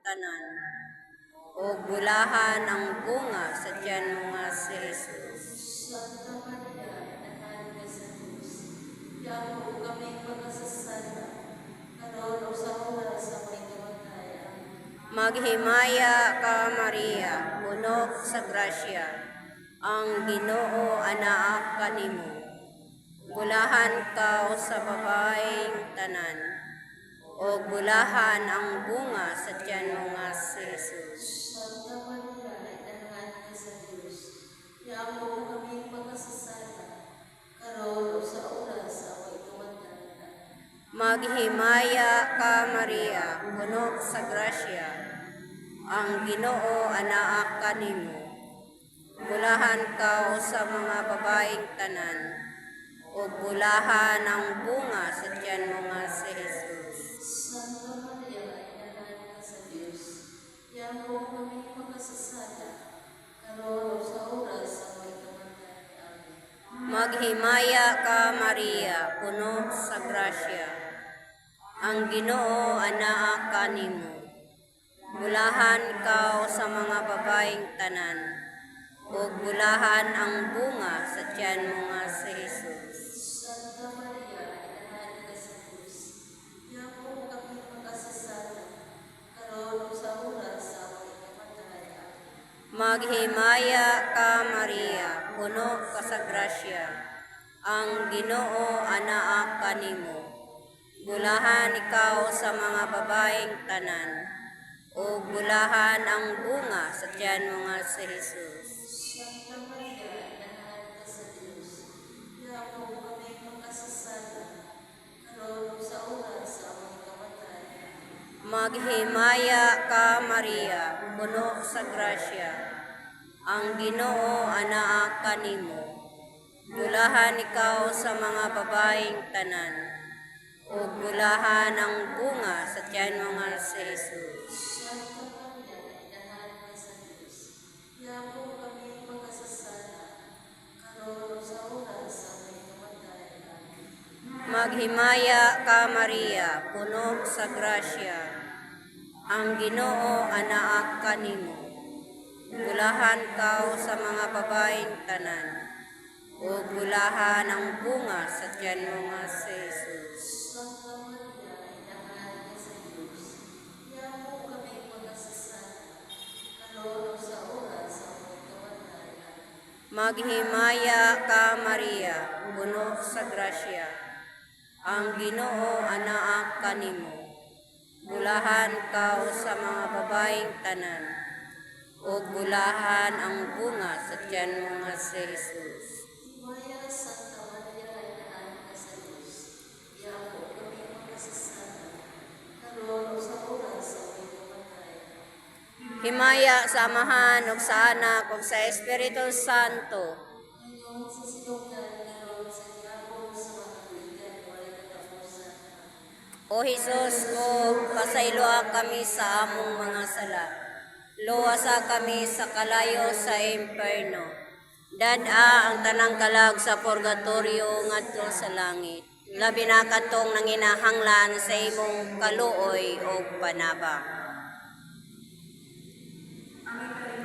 tanan, o bulahan ang bunga sa tiyan mo nga si Jesus. Santa Maria, Inahan ka sa Diyos, Yamo kami pagkasasala, karon sa oras sa may kamatayan. Maghimaya ka, Maria, puno sa grasya, ang Ginoo anaak kanimo. Bulahan ka sa babaeng tanan, o bulahan ang bunga sa tiyan mo nga si Jesus. Santa Maria, Inahan ka sa Diyos, Yamo kami pagkasasala, karon sa oras sa may kamatayan. Maghimaya ka, Maria, puno sa grasya, ang Ginoo anaak kanimo. Bulahan ka sa mga babaeng tanan, o bulahan ang bunga sa tiyan mo nga si Jesus. Santa Maria, Inahan ka sa Diyos, Yamo kami pagkasasala, karon sa oras sa may kamatayan. Maghimaya ka, Maria, puno sa grasya, ang Ginoo anaak kanimo. Bulahan ka sa mga babaeng tanan, o bulahan ang bunga sa tiyan mo nga si Jesus. Santa Maria, Inahan ka sa Diyos, Yamo kami pagkasasala, karon sa oras sa may kamatayan. Maghimaya ka, Maria, puno ka sa grasya, ang Ginoo anaak kanimo. Bulahan ikaw sa mga babaeng tanan, o bulahan ang bunga sa tiyan mo nga si Jesus. Santa Maria, Inahan ka sa Diyos, Yamo kami pagkasasala, karon sa oras sa may kamatayan. Maghimaya ka, Maria, puno sa grasya, ang Ginoo anaak kanimo. Bulahan ikaw sa mga babaeng tanan, o bulahan ang bunga sa tiyan mo nga si Jesus. Santa Maria, Inahan ka sa Diyos, Yamo kami pagkasasala, karon sa oras sa may kamatayan. Maghimaya ka, Maria, puno sa grasya, ang Ginoo anaak kanimo. Bulahan ka sa mga babaeng tanan, o bulahan ang bunga sa tiyan mo nga si Jesus. Santa Maria, Inahan ka sa Diyos, Yamo kami pagkasasala, karon sa oras sa may kamatayan. Maghimaya ka, Maria, puno sa grasya, ang Ginoo anaak kanimo. Bulahan ka sa mga babaeng tanan, o bulahan ang bunga sa tiyan mo nga si Jesus. Maya Santa Maria, Inahan ka sa Diyos, Yamo kami pagkasasala, karon sa oras sa may kamatayan. Himaya sa Amahan ug sa Anak ug sa Espiritu Santo. Ngayon sa sinugdan karon sa gihapon sa mga tuigan walay katapusan. O Jesus ko, pasayloa kami sa among mga sala. Luwasa kami sa kalayo sa imperno. Dad-a ang tanang kalag sa purgatorio ngadto sa langit. Labi na katong nanginahanglan sa imong kaluoy o panabang.